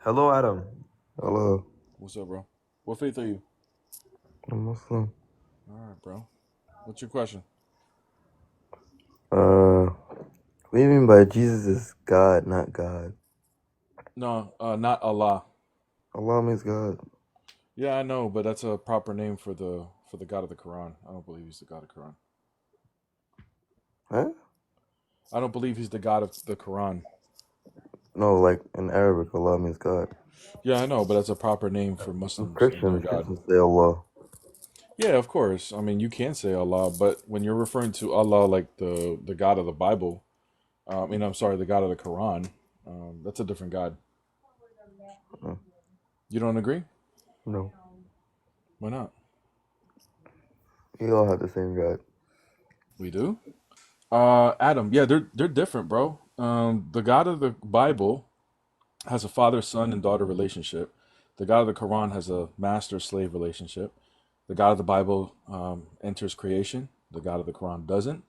Hello, Adam. Hello, What's up, bro? What faith are you? I'm Muslim. All right, bro. What's your question? What do you mean by Jesus is God, not God? No, not Allah. Allah means God. Yeah, I know, but that's a proper name for the God of the Quran. I don't believe he's the God of the Quran. Huh? I don't believe he's the God of the Quran. No, like in Arabic, Allah means God. Yeah, I know, but that's a proper name for And Muslims and their Christians, God. Christians say Allah. Yeah, of course. I mean, you can say Allah, but when you're referring to Allah like the God of the Bible, I'm sorry, the God of the Quran, that's a different God. Uh, You don't agree? no, Why not? we all have the same God. We do. Adam, yeah, they're different, bro. The God of the Bible has a father, son, and daughter relationship. The God of the Quran has a master slave relationship. The God of the Bible enters creation. The God of the Quran doesn't.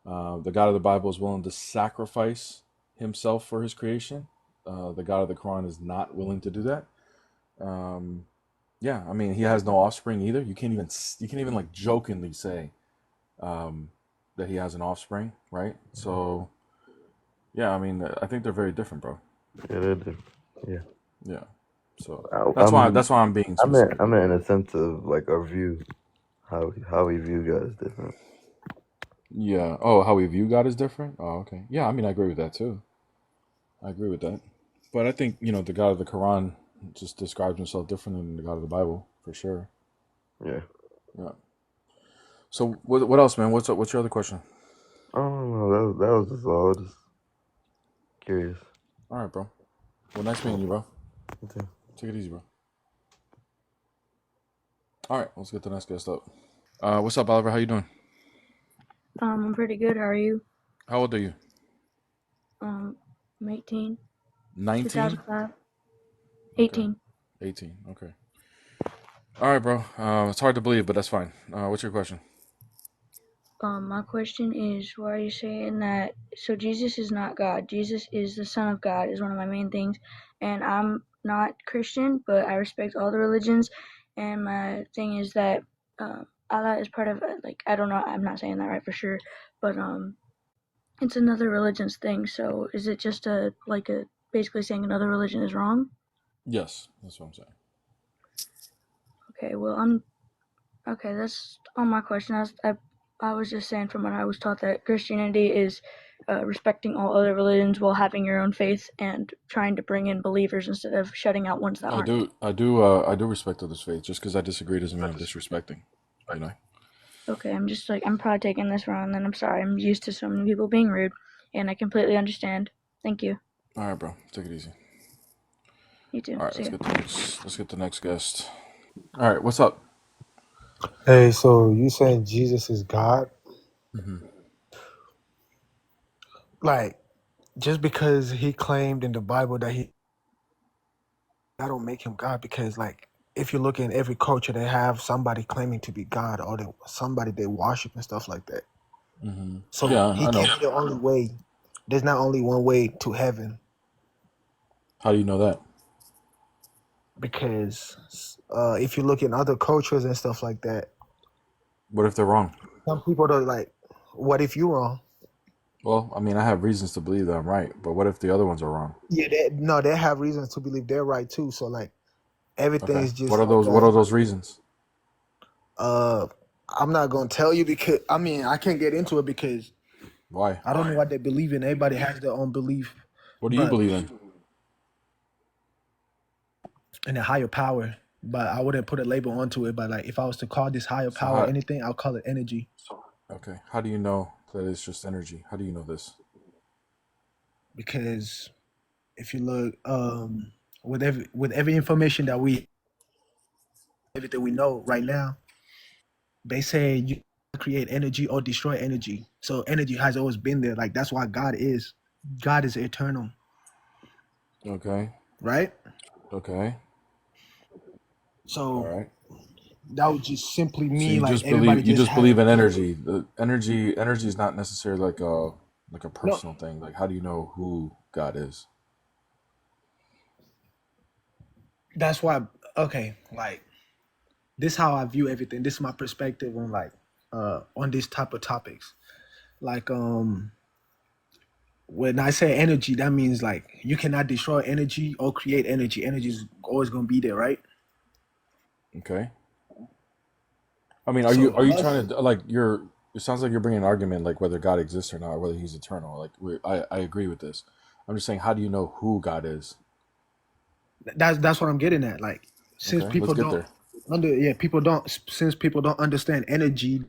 The God of the Bible is willing to sacrifice himself for his creation. The God of the Quran is not willing to do that. Um, yeah, I mean, he has no offspring either. You can't even like jokingly say um, that he has an offspring, right? So yeah, I mean, I think they're very different, bro. Yeah, they're different. Yeah. Yeah. So I, that's why I'm, that's why I'm being I meant, specific. I meant in a sense of like our view, how we view God is different. Yeah. Oh, how we view God is different. Oh, okay. Yeah, I mean, I agree with that too. I agree with that. But I think the God of the Quran just describes himself different than the God of the Bible for sure. Yeah. Yeah. So what else, man? What's up? What's your other question? I don't know. That was just all. Just curious. All right, bro. Well, nice Uh, meeting you, bro. okay. Take it easy, bro. All right, let's get the next guest up. What's up, Oliver? How you doing? I'm pretty good. How are you? How old are you? I'm 18, 19? 2005. Okay. 18. 18. Okay. All right, bro. It's hard to believe, but that's fine. What's your question? My question is, why are you saying that? So Jesus is not God. Jesus is the Son of God is one of my main things, and I'm not Christian, but I respect all the religions. And my thing is that Allah is part of like I don't know. I'm not saying that right for sure, but it's another religion's thing. So is it just a basically saying another religion is wrong? Yes, that's what I'm saying. Okay, well okay, that's all my question. I was just saying from what I was taught that Christianity is respecting all other religions while having your own faith and trying to bring in believers instead of shutting out ones that I aren't. do, I do respect others' faith. Just because I disagree doesn't mean I'm disrespecting. You know. Okay, I'm just like, I'm probably taking this wrong, then I'm sorry. I'm used to so many people being rude, and I completely understand. Thank you. All right, bro. Take it easy. You too. All right, See let's ya. get the next. Let's get the next guest. All right, what's up? Hey, so you saying Jesus is God? Hmm. Like, just because he claimed in the Bible that don't make him God, because like if you look in every culture, they have somebody claiming to be God or somebody they worship and stuff like that. Hmm. So Yeah, he I know. can't be the only way. There's not only one way to heaven, How do you know that? because if you look in other cultures and stuff like that, What if they're wrong? some people are like, what if you wrong? Well, I mean, I have reasons to believe that I'm right, but what if the other ones are wrong? Yeah, no, they have reasons to believe they're right too. So like Okay. everything's What just are like those? What are those reasons? uh I'm not gonna tell you because I mean I can't get into it because Why? I don't know what they believe in. Everybody has their own belief, What do you but believe in? in a higher power. But I wouldn't put a label onto it. But like if I was to call this higher So power how? anything, I'll call it energy. Okay. How do you know that it's just energy? How do you know this? Because if you look with every information that we everything we know right now, they say you create energy or destroy energy. So energy has always been there. Like that's why God is. God is eternal, Okay. right? Okay. All So right. that would just simply So mean you like just everybody believe just has in energy. The energy is not necessarily like a no. personal thing. Like how do you know who God is? that's why. Okay, like this how I view everything. This is my perspective on like on these type of topics. Like when I say energy, that means like you cannot destroy energy or create energy. Energy is always gonna be there, right? Okay. I mean, So are you us, trying to like you're? It sounds like you're bringing an argument like whether God exists or not, or whether He's eternal. Like I agree with this. I'm just saying, how do you know who God is? that's what I'm getting at. Like since Okay, let's people get don't there. people don't since people don't understand energy,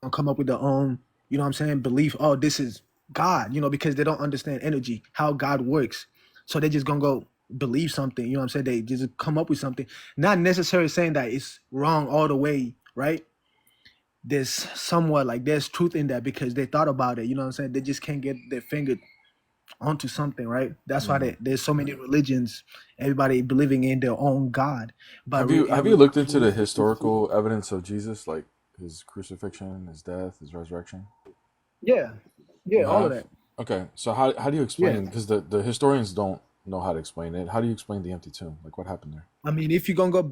don't come up with their own, you know what I'm saying, belief. Oh, this is God, because they don't understand energy, how God works. So they just gonna go believe something, you know what I'm saying? They just come up with something, not necessarily saying that it's wrong all the way, right? There's somewhat like there's truth in that because they thought about it, you know what I'm saying? They just can't get their finger onto something, right? That's why Hmm. there's so many religions, everybody believing in their own God. But Have you looked into the historical evidence of Jesus, like his crucifixion, his death, his resurrection? yeah, yeah, You all of have? that. Okay, so how do you Yeah. explain? Because the historians don't know how to explain it. How do you explain the empty tomb? Like what happened there? I mean, if you're gonna go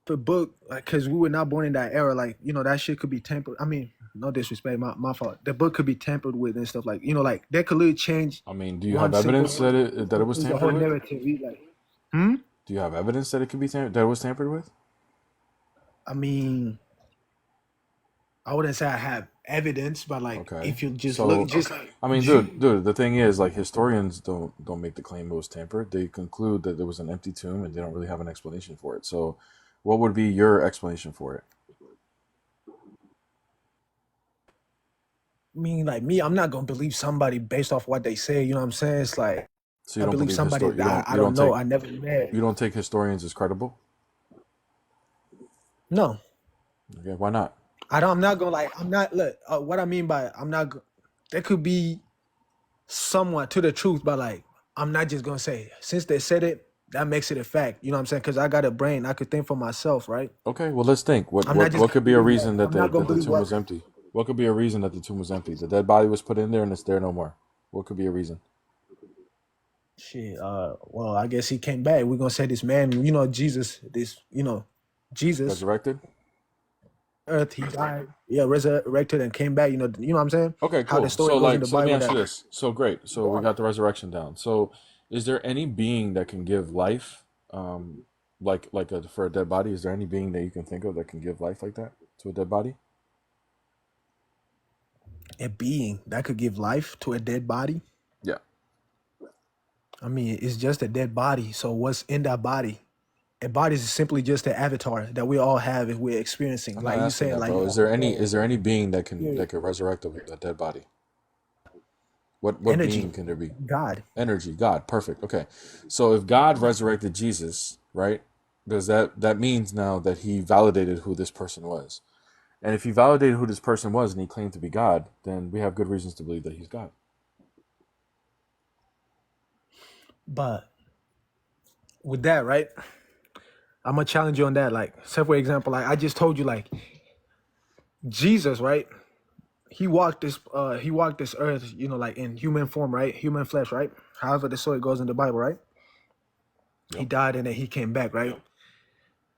the book, like, because we were not born in that era, like, that shit could be tampered. I mean, no disrespect, my fault. The book could be tampered with and stuff, like, like they could literally change I mean, do you one have single evidence word, that it was change the whole tampered with? narrative. Like, hmm? Do you have evidence that it could be that it was tampered with? I mean, I wouldn't say I have evidence, but like, Okay, if you just look, so just like, I mean, dude, the thing is, like, historians don't make the claim it was tampered. They conclude that there was an empty tomb, and they don't really have an explanation for it. So, what would be your explanation for it? like me, I'm not gonna believe somebody based off what they say. You know what I'm saying? It's like So you I don't believe believe somebody you that I don't know, I never met. don't take historians as credible? No, Okay, why not? I don't. I'm not gonna like. I'm not. Look, what I mean by I'm not. There could be somewhat to the truth, but like I'm not just gonna say since they said it, that makes it a fact. You know what I'm saying? Because I got a brain, I could think for myself, right? Okay, well, let's think. I'm not just What gonna could be a believe what reason that I'm not gonna the believe tomb what. was empty? What could be a reason that the tomb was empty? The dead body was put in there, and it's there no more. What could be a reason? Shit. Well, I guess he came back. We're gonna say this man. Jesus. Jesus. Resurrected? Earth. He died. Yeah, resurrected and came back. You know what I'm saying? Okay, How the cool. story goes in the So let me Bible. ask That you this. So great. So go we on. got the resurrection down. So is there any being that can give life, for a dead body? Is there any being that you can think of that can give life like that to a dead body? A being that could give life to a dead body. Yeah. I mean, it's just a dead body. So what's in that body? A body is simply just an avatar that we all have if we're experiencing. I'm not Like you asking saying, that, like bro. Is there any being that yeah, could resurrect a dead body? What energy, being can there be? God. Energy, God, perfect. Okay. So if God resurrected Jesus, right? Does that means now that he validated who this person was. And if he validated who this person was and he claimed to be God, then we have good reasons to believe that he's God. But with that, right? I'm gonna challenge you on that. Like, say for example, like I just told you, like Jesus, right? He walked this earth, like in human form, right? Human flesh, right? However the story goes in the Bible, right? He Yep. died and then he came back, right?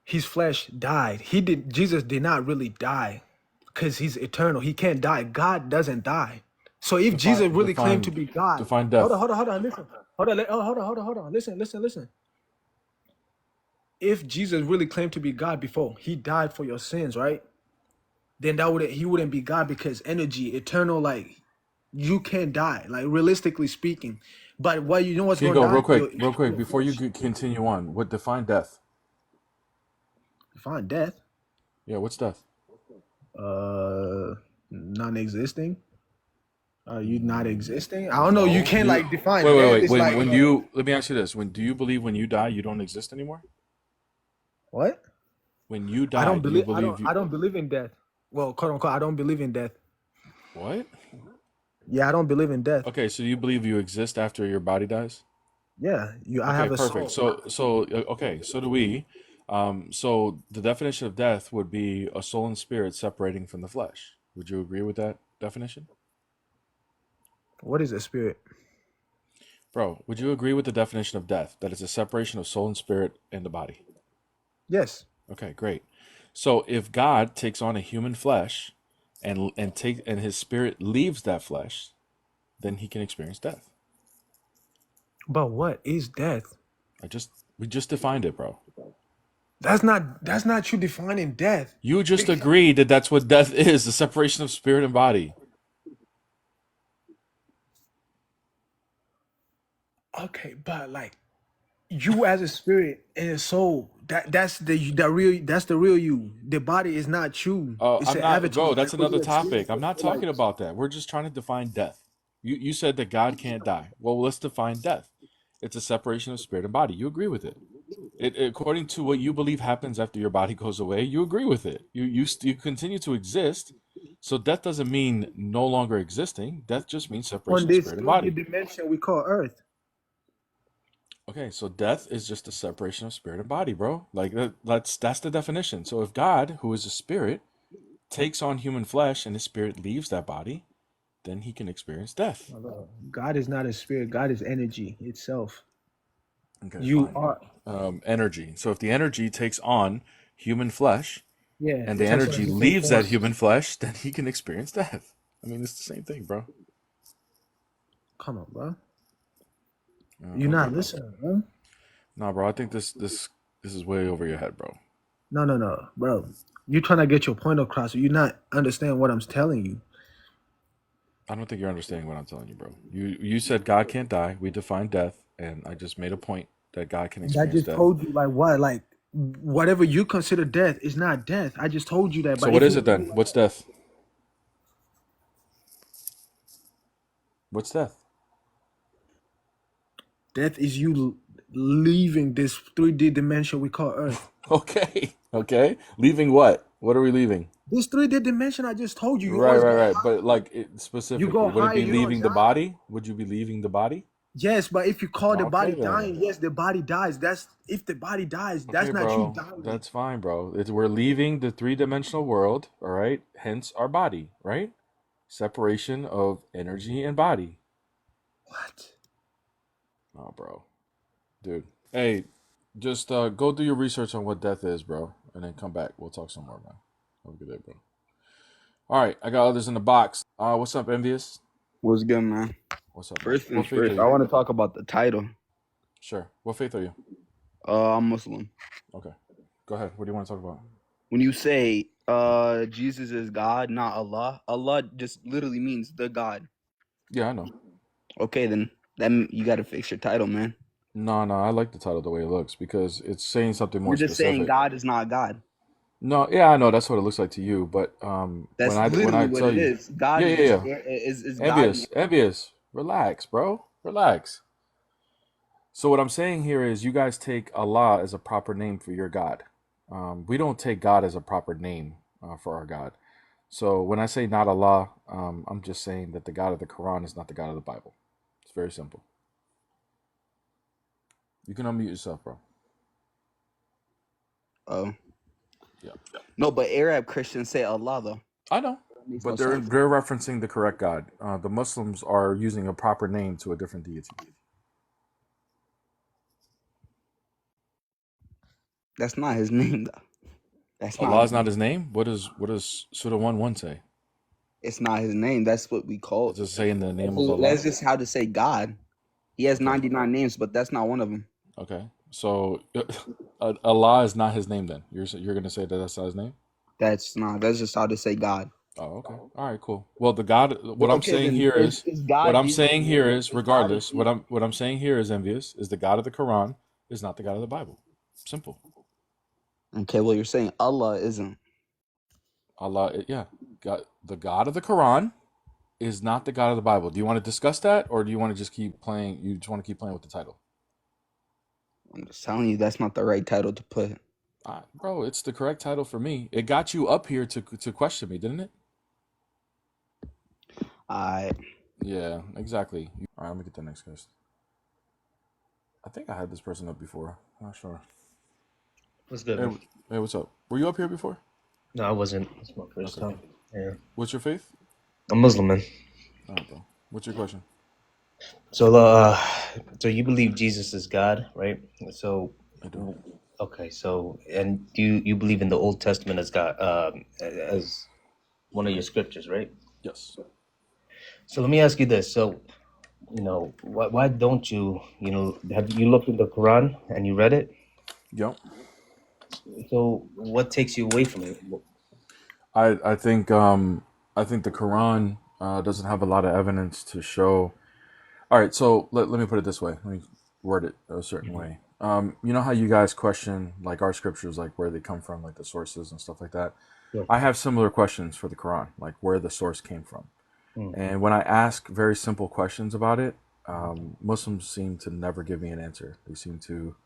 His flesh died. Jesus did not really die because he's eternal. He can't die. God doesn't die. So if Jesus Define really claimed to be God, define hold on, death. listen. Hold on. Listen. If Jesus really claimed to be God before he died for your sins, right? Then he wouldn't be God because energy, eternal, like you can't die, like realistically speaking. But what you know what's going Kigo, to die? real quick, Your before you flesh. continue on, what define death? Find death. Yeah, what's death? Non-existing. Are you not Mm, existing? I don't know. You no. can't like define death. Wait. It's like Let me ask you this. Do you believe when you die you don't exist anymore? what? When you I die, don't do you believe. believe you I don't believe in death. Well, quote unquote, I don't believe in death. what? Yeah, I don't believe in death. Okay, so you believe you exist after your body dies? Yeah, I Okay, have a perfect. soul. Okay, so do we. So the definition of death would be a soul and spirit separating from the flesh. Would you agree with that definition? What is a spirit? Bro, would you agree with the definition of death? That it's a separation of soul and spirit in the body. Yes. Okay, great. So if God takes on a human flesh and his spirit leaves that flesh, then he can experience death. But what is death? We just defined it, bro. That's not you defining death. You just agreed that that's what death is, the separation of spirit and body. Okay, but like you as a spirit and a soul, that's the real you. The body is not you. It's I'm an not, avatar. bro, that's That's what another you experience. topic. I'm not Like, talking about that. We're just trying to define death. You said that God can't die. Well, let's define death. It's a separation of spirit and body. You agree with it. According to what you believe happens after your body goes away, you agree with it. You continue to exist. So death doesn't mean no longer existing. Death just means on separation of this spirit and 3D body. dimension we call Earth. Okay, so death is just a separation of spirit and body, bro. Like that's the definition. So if God, who is a spirit, takes on human flesh and his spirit leaves that body, then he can experience death. God is not a spirit. God is energy itself. Okay, You fine. are, Energy. So if the energy takes on human flesh yeah. and the It takes on energy human leaves that form. human flesh, then he can experience death. I mean, it's the same thing, bro. Come on, bro. You're Okay, not bro. listening, bro. Nah, bro. I think this is way over your head, bro. No, bro. You're trying to get your point across. You're not understanding what I'm telling you. I don't think you're understanding what I'm telling you, bro. You said God can't die. We defined death, and I just made a point that God can And I experience just death. told you, like, what? Like, whatever you consider death is not death. I just told you that. So But what if is you it then? What's death? What's death? death is you leaving this 3D dimension we call Earth. Okay. Okay. Leaving what? What are we leaving? This 3D dimension I just told you, you Right, always right, go right. high. But like You specifically, go would it higher, be you don't leaving the die. body? Would you be leaving the body? Yes, but if you call the Okay body then. dying, yes, the body dies. That's if the body dies, Okay, that's not you bro. dying. That's fine, bro. We're leaving the three-dimensional world, all right? Hence our body, right? Separation of energy and body. What? Oh, bro. Dude. Hey, just go do your research on what death is, bro, and then come back. We'll talk some more, man. Have a good day, bro. All right, I got others in the box. What's up, Envious? What's good, man? What's up, man? First What things faith are first, I you? want to talk about the title. Sure. What faith are you? I'm Muslim. Okay. Go ahead. What do you want to talk about? When you say Jesus is God, not Allah, Allah just literally means the God. Yeah, I know. Okay, then you got to fix your title, man. No, I like the title the way it looks because it's saying something more You're just saying specific. God is not God. No, yeah, I know that's what it looks like to you, but when That's I literally what tell it you, is. God yeah, is yeah, just yeah, is God. envious, relax, bro, relax. So what I'm saying here is, you guys take Allah as a proper name for your God. We don't take God as a proper name for our God. So when I say not Allah, I'm just saying that the God of the Quran is not the God of the Bible. It's very simple. You can unmute yourself, bro. Oh Yeah, no, but Arab Christians say Allah though. I know, That makes but no sense. they're referencing the correct God. The Muslims are using a proper name to a different deity. That's not his name though. That's not. Allah is not his name. What does Surah 1:1 say? It's not his name. That's what we call. It's just saying the name of That's Allah. just how to say God. He has Okay. 99 names, but that's not one of them. Okay. So Allah is not his name then. You're gonna say that that's not his name? That's not. That's just how to say God. Oh, okay. All right, cool. Well, the God. What I'm Okay, saying then here is, is what God I'm Jesus' saying here name? is, Is God regardless, what I'm saying here is, envious, is the God of the Quran is not the God of the Bible. Simple. Okay, well you're saying Allah isn't. Allah, yeah, God, the God of the Quran is not the God of the Bible. Do you want to discuss that, or do you want to just keep playing? You just want to keep playing with the title? I'm just telling you that's not the right title to put. Bro, it's the correct title for me. It got you up here to question me, didn't it? I Yeah, exactly. All right, let me get the next guest. I think I had this person up before. I'm not sure. What's good, Hey, man? hey, what's up? Were you up here before? No, I wasn't. It's my first Okay. time. Yeah. What's your faith? I'm Muslim, man. All right, bro. What's your question? So, so you believe Jesus is God, right? So, I do. okay. So, and you believe in the Old Testament as God, as one of your scriptures, right? Yes. So let me ask you this. So, why don't you, have you looked in the Quran and you read it? Yep. So what takes you away from it? I think the Quran doesn't have a lot of evidence to show. All right, so let me put it this way. Let me word it a certain Mhm. way. You know how you guys question like our scriptures, like where they come from, like the sources and stuff like that. Sure. I have similar questions for the Quran, like where the source came from. Mm. And when I ask very simple questions about it, Muslims seem to never give me an answer. They seem to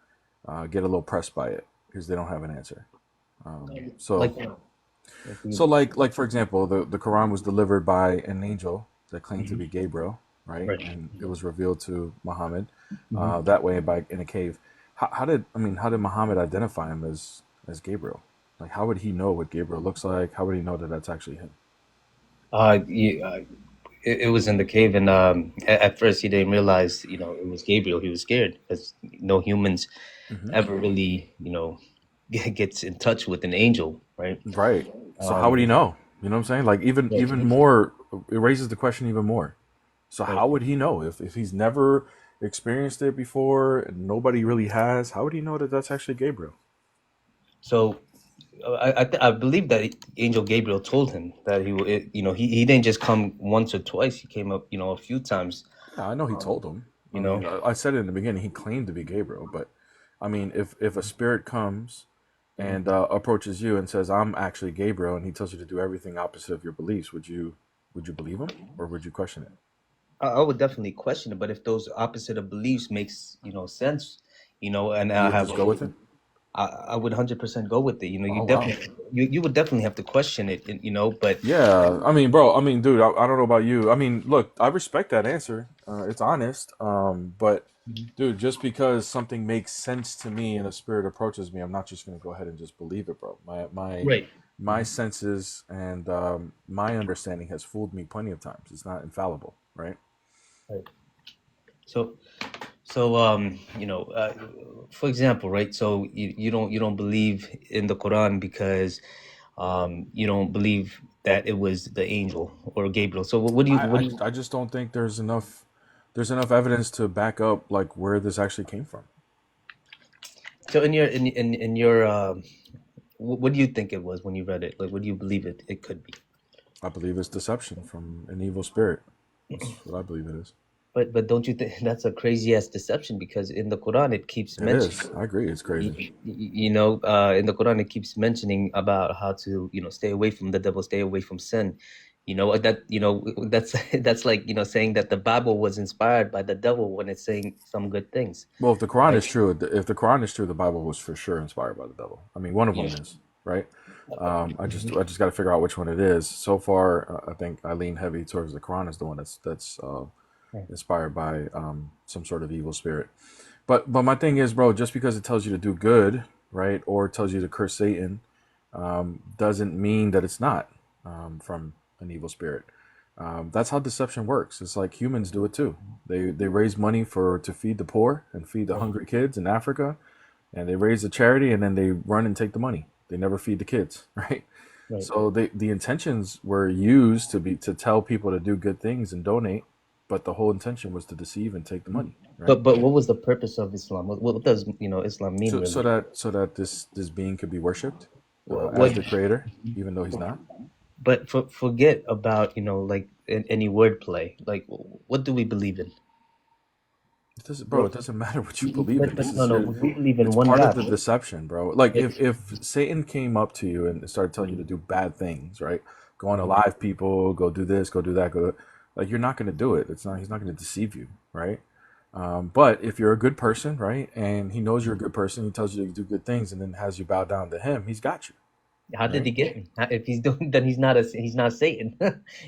get a little pressed by it because they don't have an answer. So Like, like so you, like for example, the Quran was delivered by an angel that claimed to Mhm. be Gabriel, right? Right. And it was revealed to Muhammad Mhm. that way by in a cave. How did Muhammad identify him as Gabriel? Like how would he know what Gabriel looks like? How would he know that that's actually him? It was in the cave, and at first he didn't realize, it was Gabriel. He was scared because no humans Hmm. ever really, gets in touch with an angel, right? Right. So how would he Um, know? You know what I'm saying? Like right, even more, it raises the question even more. So right. how would he know if he's never experienced it before and nobody really has? How would he know that that's actually Gabriel? So I believe that Angel Gabriel told him that he didn't just come once or twice. He came up, a few times. Yeah, I know he Um, told him. I you know, mean, I said it in the beginning. He claimed to be Gabriel, but I mean, if a spirit comes Mhm. and approaches you and says, "I'm actually Gabriel," and he tells you to do everything opposite of your beliefs, would you believe him or would you question it? I would definitely question it. But if those opposite of beliefs makes sense, and You I would have just go with it? I would 100% go with it. You Oh wow. definitely you would definitely have to question it. But Yeah, I mean, bro. I mean, dude. I don't know about you. I mean, look, I respect that answer. It's honest. But, Mhm. dude, just because something makes sense to me and a spirit approaches me, I'm not just gonna go ahead and just believe it, bro. Right. My senses and my understanding has fooled me plenty of times. It's not infallible, right? Right. So for example, right? So you don't believe in the Quran because you don't believe that it was the angel or Gabriel. So what do you I just don't think there's enough evidence to back up like where this actually came from. so in your what do you think it was when you read it? Like, what do you believe it could be? I believe it's deception from an evil spirit. That's what I believe it is. But don't you think that's a crazy ass deception? Because in the Quran it keeps It is. mentioning, I agree. It's crazy. in the Quran it keeps mentioning about how to stay away from the devil, stay away from sin. That's that's like saying that the Bible was inspired by the devil when it's saying some good things, Well, if the Quran is right? true, if the Quran is true, the Bible was for sure inspired by the devil. I mean, one of Yeah. them is, right? Mhm. I just got to figure out which one it is. So far, I think I lean heavy towards the Quran is the one that's Right. inspired by some sort of evil spirit. But my thing is, bro, just because it tells you to do good, right, or it tells you to curse Satan, doesn't mean that it's not from an evil spirit. That's how deception works. It's like humans do it too. They raise money for to feed the poor and feed the Right. hungry kids in Africa, and they raise a charity and then they run and take the money. They never feed the kids, right? Right. So the intentions were used to tell people to do good things and donate, but the whole intention was to deceive and take the money, right? But what was the purpose of Islam? What does Islam mean really? So that this being could be worshipped as What? the creator, even though he's not. But forget about like any wordplay. Like, what do we believe in? It doesn't, bro. What? It doesn't matter what you believe in. But This no, is no. your. We believe in It's one part of God, the right? deception, bro. Like Right. if Satan came up to you and started telling you to do bad things, right? Go on to Mhm. live people, go do this, go do that, go. Like you're not going to do it. It's not. He's not going to deceive you, right? But if you're a good person, right, and he knows you're a good person, he tells you to do good things, and then has you bow down to him, he's got you, How did right? he get me? If he's doing, then he's not Satan.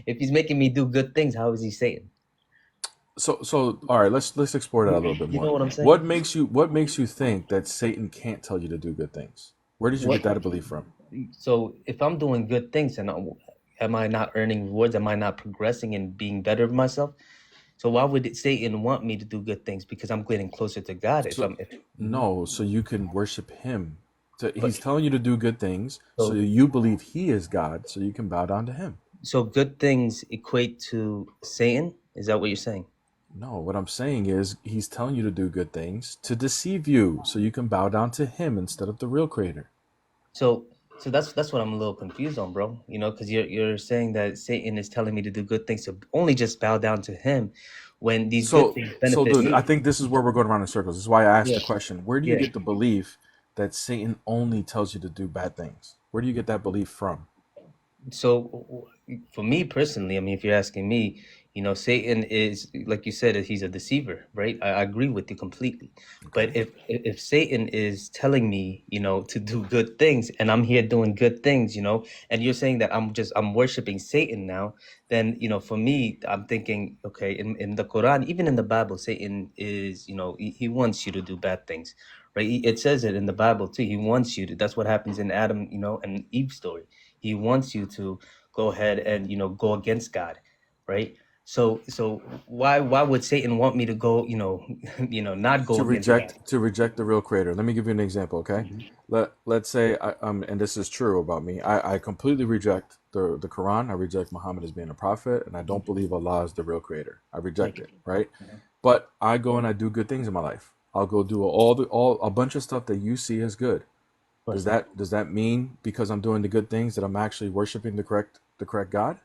If he's making me do good things, how is he Satan? So all right, let's explore that a little bit You know more. what I'm saying? What makes you think that Satan can't tell you to do good things? Where did you What? get that belief from? So if I'm doing good things, and am I not earning rewards? Am I not progressing and being better of myself? So why would Satan want me to do good things? Because I'm getting closer to God. So no, so you can worship him. He's telling you to do good things, so you believe he is God, so you can bow down to him. So good things equate to Satan? Is that what you're saying? No, what I'm saying is he's telling you to do good things to deceive you, so you can bow down to him instead of the real creator. So that's what I'm a little confused on, bro. You know, because you're saying that Satan is telling me to do good things to only just bow down to him, when these good things benefit dude, me. I think this is where we're going around in circles. This is why I asked Yeah. the question: where do you Yeah. get the belief that Satan only tells you to do bad things? Where do you get that belief from? So for me personally, I mean, if you're asking me, you know, Satan is, like you said, he's a deceiver, right? I agree with you completely. But if Satan is telling me, you know, to do good things, and I'm here doing good things, you know, and you're saying that I'm worshiping Satan now, then, you know, for me, I'm thinking, okay, in the Quran, even in the Bible, Satan is, you know, he wants you to do bad things, right? It says it in the Bible too. He wants you to. That's what happens in Adam, you know, and Eve story. He wants you to go ahead and, you know, go against God, right? So why would Satan want me to go, you know, not go against God? To reject the real creator. Let me give you an example, okay? Let's say and this is true about me. I completely reject the Quran. I reject Muhammad as being a prophet, and I don't believe Allah is the real creator. I reject it, right? But I go and I do good things in my life. I'll go do a bunch of stuff that you see as good. Does that mean because I'm doing the good things that I'm actually worshiping the correct God?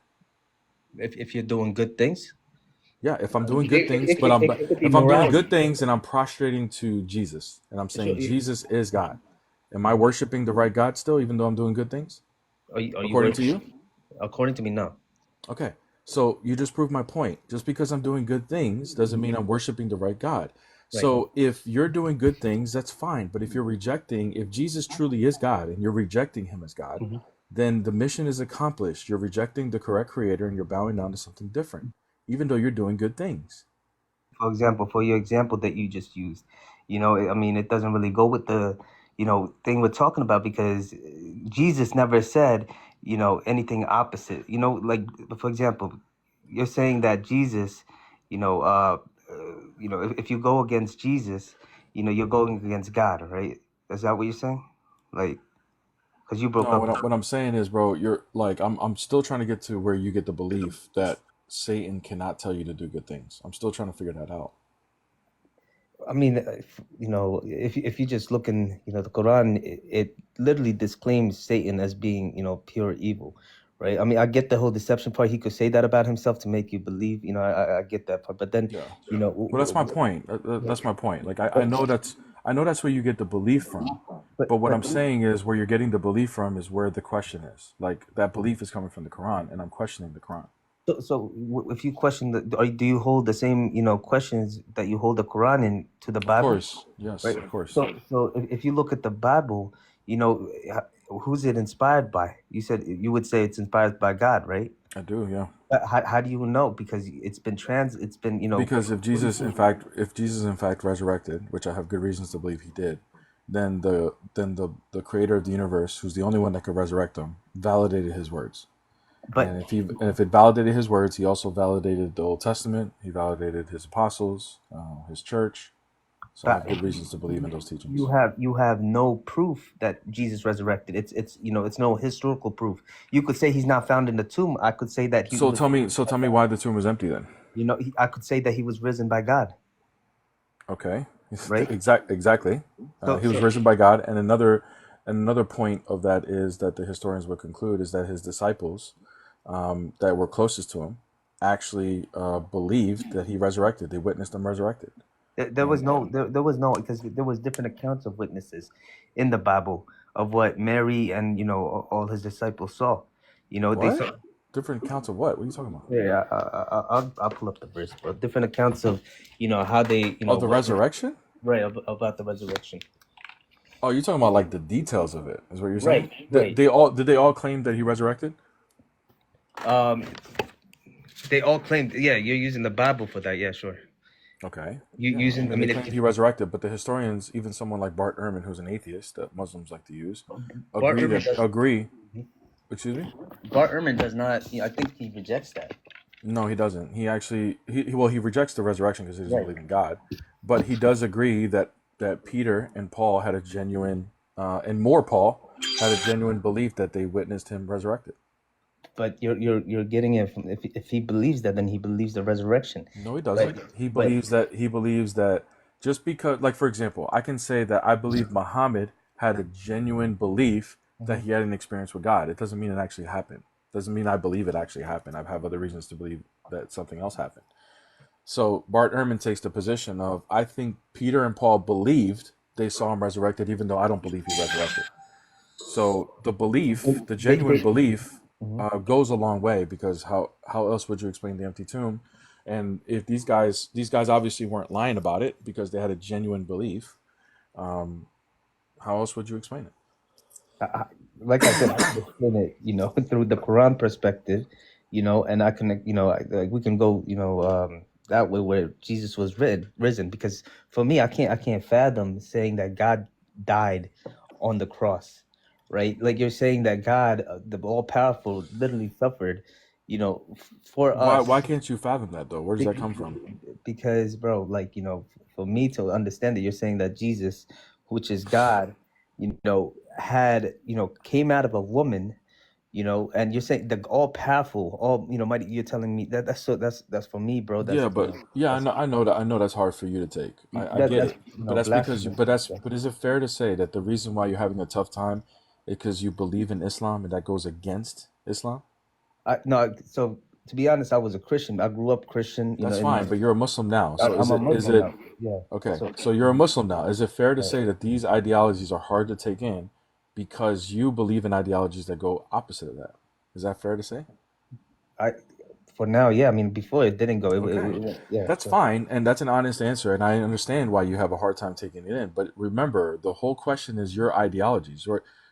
If you're doing good things, yeah. If I'm doing good things, but if I'm doing good things and I'm prostrating to Jesus and I'm saying Jesus is God, am I worshiping the right God still, even though I'm doing good things? According to you? According to me, no. Okay, so you just proved my point. Just because I'm doing good things doesn't mean I'm worshiping the right God. So if you're doing good things, that's fine. But if Jesus truly is God and you're rejecting him as God, then the mission is accomplished. You're rejecting the correct creator and you're bowing down to something different, even though you're doing good things. For your example that you just used, you know, I mean, it doesn't really go with the, you know, thing we're talking about, because Jesus never said, you know, anything opposite. You know, like, for example, you're saying that Jesus, you know, if you go against Jesus, you know, you're going against God, right? Is that what you're saying? Like, because you broke No, up. what I'm saying is, bro, you're like, I'm still trying to get to where you get the belief that Satan cannot tell you to do good things. I'm still trying to figure that out. I mean, you know, if you just look in, you know, the Quran, it literally disclaims Satan as being, you know, pure evil, right? I mean, I get the whole deception part. He could say that about himself to make you believe, you know, I get that part. But then, you know, well, that's my point. That's my point. Like, I know that's where you get the belief from. But what I'm saying is, where you're getting the belief from is where the question is. Like, that belief is coming from the Quran, and I'm questioning the Quran. So if you question do you hold the same, you know, questions that you hold the Quran in to the Bible? Of course, yes, right? Of course. So if you look at the Bible, you know, who's it inspired by? You said you would say it's inspired by God, right? I do, yeah. How do you know? Because it's been you know. Because if Jesus in fact resurrected, which I have good reasons to believe he did, then the creator of the universe, who's the only one that could resurrect him, validated his words. And if it validated his words, he also validated the Old Testament. He validated his apostles, his church. So I have good reasons to believe in those teachings. You have no proof that Jesus resurrected. It's you know, it's no historical proof. You could say he's not found in the tomb. I could say that he. So tell me why the tomb was empty then. You know, I could say that he was risen by God. Okay. Right. Exactly. He was risen by God, and another point of that is that the historians would conclude is that his disciples, that were closest to him, actually believed that he resurrected. They witnessed him resurrected. There was no, because there was different accounts of witnesses in the Bible of what Mary and, you know, all his disciples saw. You know, what? they saw different accounts of what? What are you talking about? Yeah, I'll pull up the verse, bro. Different accounts of, you know, how they, you know, the resurrection. Right, about the resurrection. Oh, you're talking about like the details of it, is what you're saying? Right. Did they all claim that he resurrected? They all claimed. Yeah, you're using the Bible for that. Yeah, sure. Okay. Using. I mean, they claimed he resurrected, but the historians, even someone like Bart Ehrman, who's an atheist that Muslims like to use, agree. Excuse me. Bart Ehrman does not. You know, I think he rejects that. No, he doesn't. He actually he rejects the resurrection because he doesn't Right. believe in God, but he does agree that Peter and Paul had a genuine and more Paul had a genuine belief that they witnessed him resurrected. But you're getting it from, if he believes that, then he believes the resurrection. No, he But doesn't. but He believes that just because, like for example, I can say that I believe Muhammad had a genuine belief that Mhm. he had an experience with God. It doesn't mean it actually happened. Doesn't mean I believe it actually happened. I have other reasons to believe that something else happened. So Bart Ehrman takes the position of I think Peter and Paul believed they saw him resurrected, even though I don't believe he resurrected. So the belief, the genuine they belief, Mhm. goes a long way because how else would you explain the empty tomb? And if these guys obviously weren't lying about it because they had a genuine belief, um, how else would you explain it? I, like I said, I can explain it, through the Quran perspective, and I can, like we can go, that way where Jesus was risen. Because for me, I can't fathom saying that God died on the cross, right? Like you're saying that God, the all powerful, literally suffered, for Why us. can't you fathom that though? Where does that come from? Because, bro, like, for me to understand that, you're saying that Jesus, which is God, had, came out of a woman, and you're saying the all powerful, all, mighty. You're telling me that that's for me, bro. Yeah, but yeah, That's I know that's hard for you to take. I get that's it, but that's because blasphemous. but is it fair to say that the reason why you're having a tough time is because you believe in Islam and that goes against Islam? No, so to be honest, I was a Christian. I grew up Christian, That's in my. fine, but you're a Muslim now. So I'm a is Muslim it now. Yeah. okay? So So you're a Muslim now. Is it fair to uh, say that these ideologies are hard to take in because you believe in ideologies that go opposite of that? Is that fair to say? I, for now, yeah. I mean, before it didn't go. Okay. Yeah. That's So fine, and that's an honest answer, and I understand why you have a hard time taking it in. But remember, the whole question is your ideologies.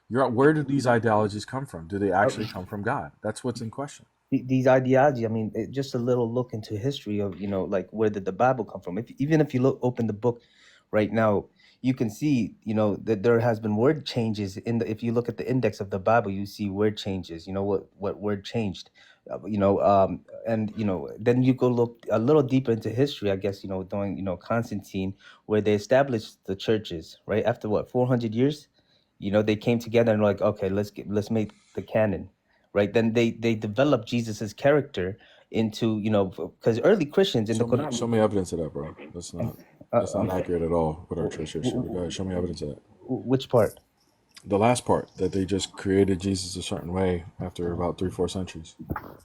Where do these ideologies come from? Do they actually come from God? That's what's in question. these ideology. I mean, just a little look into history of, like, where did the Bible come from? Even if you open the book right now, you can see, that there has been word changes in the. If you look at the index of the Bible, you see word changes. You know what word changed. And then you go look a little deeper into history. I guess, during, Constantine, where they established the churches, right after what, 400 years. They came together and like, okay, let's make the canon, right? Then they developed Jesus's character into, because early Christians in the Show Quran. me evidence of that, bro. That's not I'm sorry. accurate at all with our church history. But go ahead, show me evidence of that. Which part? The last part that they just created Jesus a certain way after about 3-4 centuries.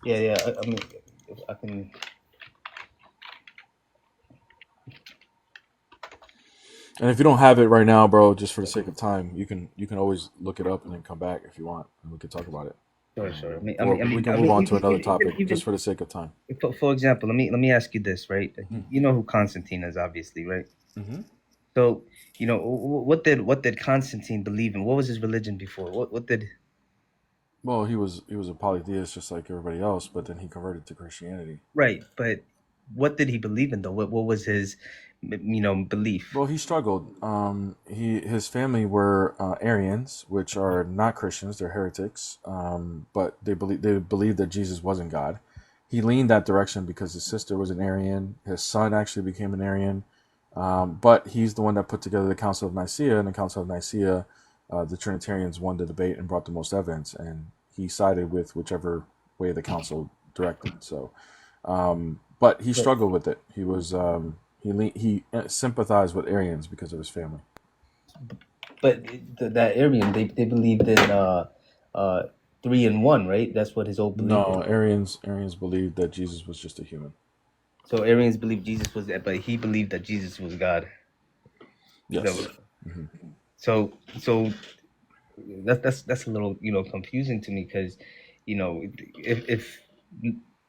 Yeah. I mean, if I can. And if you don't have it right now, bro, just for the sake of time, you can always look it up and then come back if you want, and we can talk about it. Sure. Or we can move on to another topic Even, just for the sake of time. for example, let me ask you this, right? Hmm. You know who Constantine is, obviously, right? Mm-hmm. So, what did Constantine believe in? What was his religion before? What did? Well, he was a polytheist just like everybody else, but then he converted to Christianity. Right, but what did he believe in though? What was his, belief? Well, he struggled. His family were Arians, which are not Christians; they're heretics. But they believed that Jesus wasn't God. He leaned that direction because his sister was an Arian. His son actually became an Arian. But he's the one that put together the Council of Nicaea. And the Council of Nicaea, the Trinitarians won the debate and brought the most evidence, and he sided with whichever way the council directed. So, but he But struggled with it. He sympathized with Arians because of his family. but that Arian, they believed in uh three in one, right? That's what his old belief is. No, Arians believed that Jesus was just a human. So Arians believed Jesus was that, but he believed that Jesus was God. Is that Yes. what? Hmm. So that's a little, confusing to me, because, if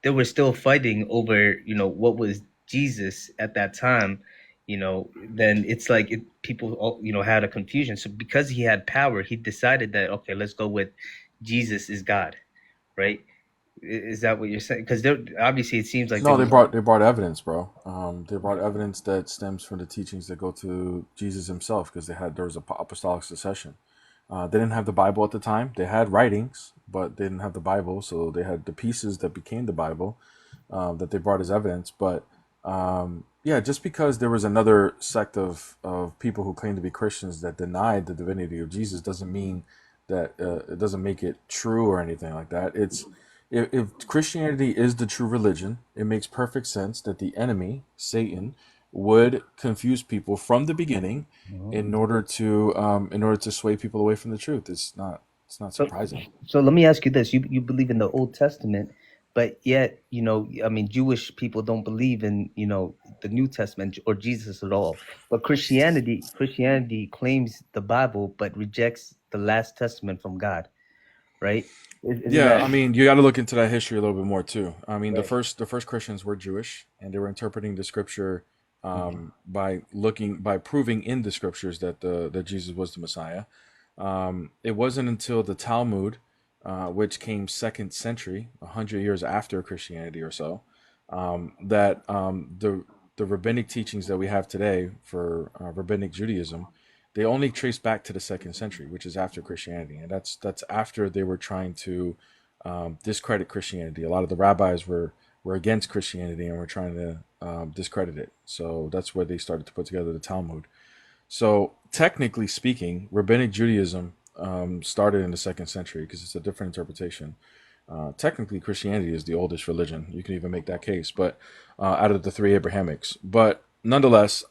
they were still fighting over, what was Jesus at that time, then it's like people all, had a confusion. So because he had power, he decided that, okay, let's go with Jesus is God, right? Is that what you're saying? Because there obviously it seems like there No, they was. brought evidence, bro. They brought evidence that stems from the teachings that go to Jesus himself, because there was a apostolic succession. They didn't have the Bible at the time. They had writings, but they didn't have the Bible, so they had the pieces that became the Bible. that they brought as evidence. But yeah, just because there was another sect of people who claim to be Christians that denied the divinity of Jesus doesn't mean that it doesn't make it true or anything like that. It's if Christianity is the true religion, it makes perfect sense that the enemy, Satan, would confuse people from the beginning in order to sway people away from the truth. It's not So, surprising. so let me ask you this: you believe in the Old Testament, but yet I mean, Jewish people don't believe in the New Testament or Jesus at all. But Christianity claims the Bible, but rejects the last testament from God, right? Isn't Yeah, that I mean, you got to look into that history a little bit more too. I mean, right? the first Christians were Jewish, and they were interpreting the scripture Mhm. by proving in the scriptures that Jesus was the Messiah. It wasn't until the Talmud, which came second century, 100 years after Christianity or so, that the rabbinic teachings that we have today for rabbinic Judaism, they only trace back to the second century, which is after Christianity, and that's after they were trying to discredit Christianity. A lot of the rabbis were against Christianity and were trying to discredit it. So that's where they started to put together the Talmud. So technically speaking, rabbinic Judaism started in the second century because it's a different interpretation. Technically, Christianity is the oldest religion. You can even make that case, but out of the three Abrahamics. But nonetheless,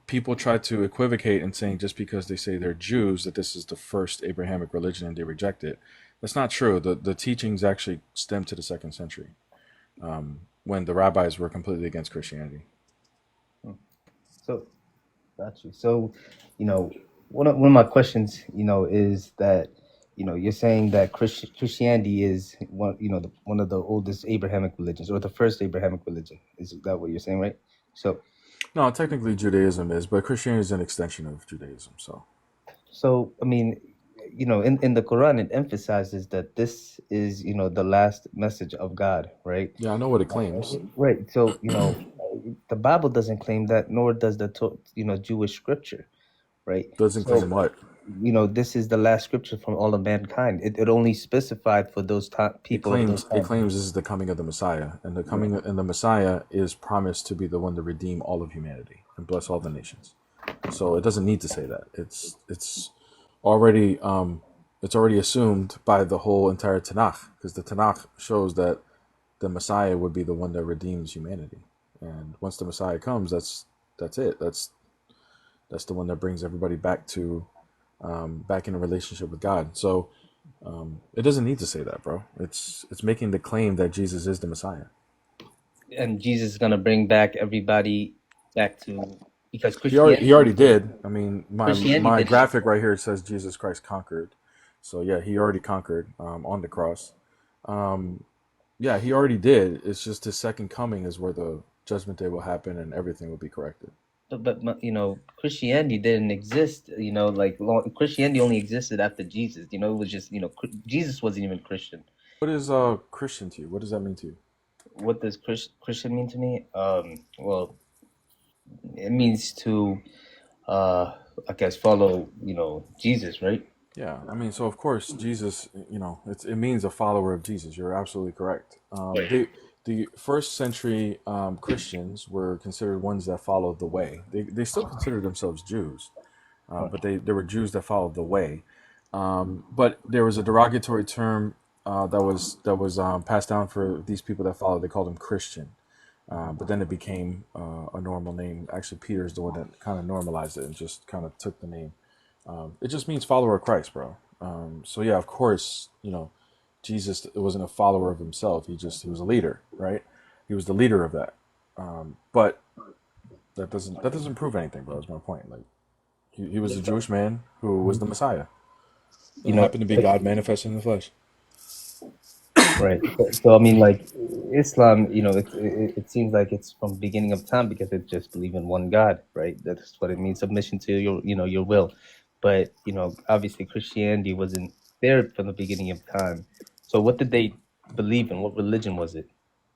people try to equivocate in saying just because they say they're Jews that this is the first Abrahamic religion and they reject it. That's not true. The teachings actually stem to the second century, when the rabbis were completely against Christianity. So got you. So, one of my questions, is that, you're saying that Christianity is one of the oldest Abrahamic religions, or the first Abrahamic religion. Is that what you're saying, right? So, No, technically Judaism is, but Christianity is an extension of Judaism. So I mean, in the Quran, it emphasizes that this is, the last message of God, right? yeah, I know what it claims. Right. So, the Bible doesn't claim that, nor does the Jewish scripture, right? Doesn't So, claim what? this is the last scripture from all of mankind. It only specified for those people of those It times. claims this is the coming of the Messiah, and the Messiah is promised to be the one to redeem all of humanity and bless all the nations. So it doesn't need to say that. It's already assumed by the whole entire Tanakh, because the Tanakh shows that the Messiah would be the one that redeems humanity. And once the Messiah comes, that's it. That's the one that brings everybody back to back in a relationship with God. So it doesn't need to say that, bro. It's making the claim that Jesus is the Messiah. And Jesus is going to bring back everybody back to, because He already did. I mean, Christianity my did. graphic right here says Jesus Christ conquered. So yeah, he already conquered on the cross. Yeah, he already did. It's just his second coming is where the judgment day will happen and everything will be corrected. But Christianity didn't exist. Christianity only existed after Jesus. It was just Jesus wasn't even Christian. What is Christian to you? What does that mean to you? What does Christian mean to me? Well, it means to, I guess, follow Jesus, right? Yeah, I mean, so of course Jesus, it means a follower of Jesus. You're absolutely correct. The first century Christians were considered ones that followed the way. They still considered themselves Jews, but they were Jews that followed the way. But there was a derogatory term that was passed down for these people that followed. They called them Christian. But then it became a normal name. Actually, Peter's the one that kind of normalized it and just kind of took the name. It just means follower of Christ, bro. So yeah, of course, Jesus wasn't a follower of himself. He was a leader, right? He was the leader of that. But that doesn't prove anything, bro. Is my point. Like he was a Jewish man who was the Messiah. And happened to be God manifested in the flesh. Right. So I mean, like Islam, it seems like it's from beginning of time because it just believe in one God, right? That's what it means, submission to your will. But obviously Christianity wasn't there from the beginning of time. So what did they believe in? What religion was it?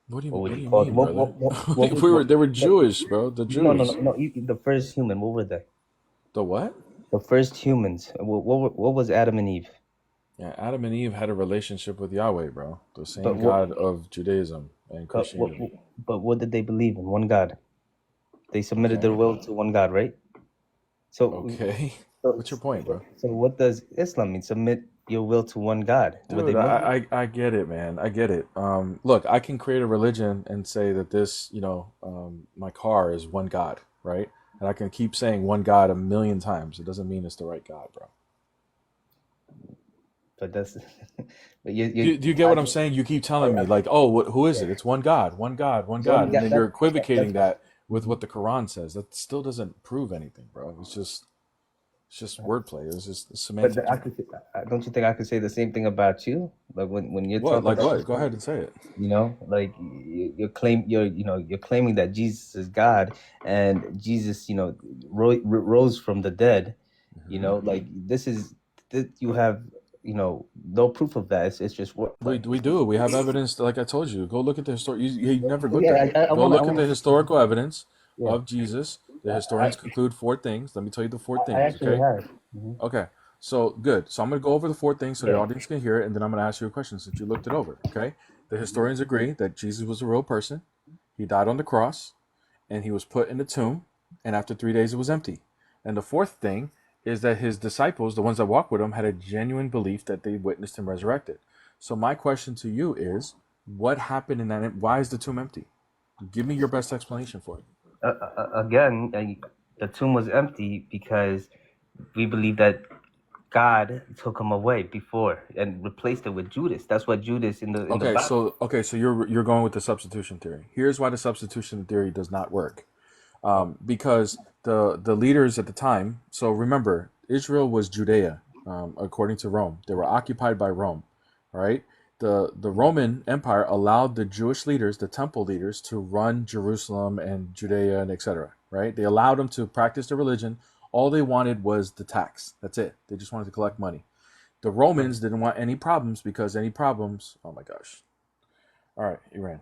What do What would you you call it? mean, brother? They were Jewish, bro. The Jews. No. The first human, what were they? The what? The first humans. What was Adam and Eve? Yeah, Adam and Eve had a relationship with Yahweh, bro. The But same what? God of Judaism and But what? Christianity. But what did they believe in? One God. They submitted their Okay. will to one God, right? So, Okay. so, What's your point, bro? so what does Islam mean? Submit your will to one God. Were they Dude, Muslim? I get it, man. I get it. Look, I can create a religion and say that this, my car is one God, right? And I can keep saying one God a million times. It doesn't mean it's the right God, bro. But that's, but Do you get what I'm saying? You keep telling me like, oh, who is it? It's one God, one God, one God, one and God. then you're That's equivocating fine. that with what the Quran says. That still doesn't prove anything, bro. It's just wordplay. It's just But semantics, I bro. could, don't you think I could say the same thing about you? Like when you're What? talking Like about what? this, Go ahead and say it. like you're claiming that Jesus is God and Jesus, rose from the dead. Hmm. Like this is that you have, no proof of that. It's just We wordplay. we do. We have evidence. Like I told you, go look at the historic. You never looked at Yeah, it. I Go want to. look at the historical evidence Yeah, of Jesus. The I, historians conclude four things. Let me tell you the four I things. actually Okay. have. Okay. So good. So I'm going to go over the four things so the Yeah. audience can hear it, and then I'm going to ask you a question since you looked it over. Okay. The historians agree that Jesus was a real person. He died on the cross, and he was put in a tomb, and after 3 days it was empty. And the fourth thing is that his disciples, the ones that walked with him, had a genuine belief that they witnessed him resurrected. So my question to you is, what happened in that? Why is the tomb empty? Give me your best explanation for it. Again, the tomb was empty because we believe that God took him away before and replaced it with Judas. That's what Judas in the Okay, Bible. so you're going with the substitution theory. Here's why the substitution theory does not work. Because the leaders at the time. So remember, Israel was Judea, according to Rome. They were occupied by Rome, right? The Roman Empire allowed the Jewish leaders, the temple leaders, to run Jerusalem and Judea and etc. Right? They allowed them to practice their religion. All they wanted was the tax. That's it. They just wanted to collect money. The Romans didn't want any problems because any problems. Oh my gosh! All right, Iran.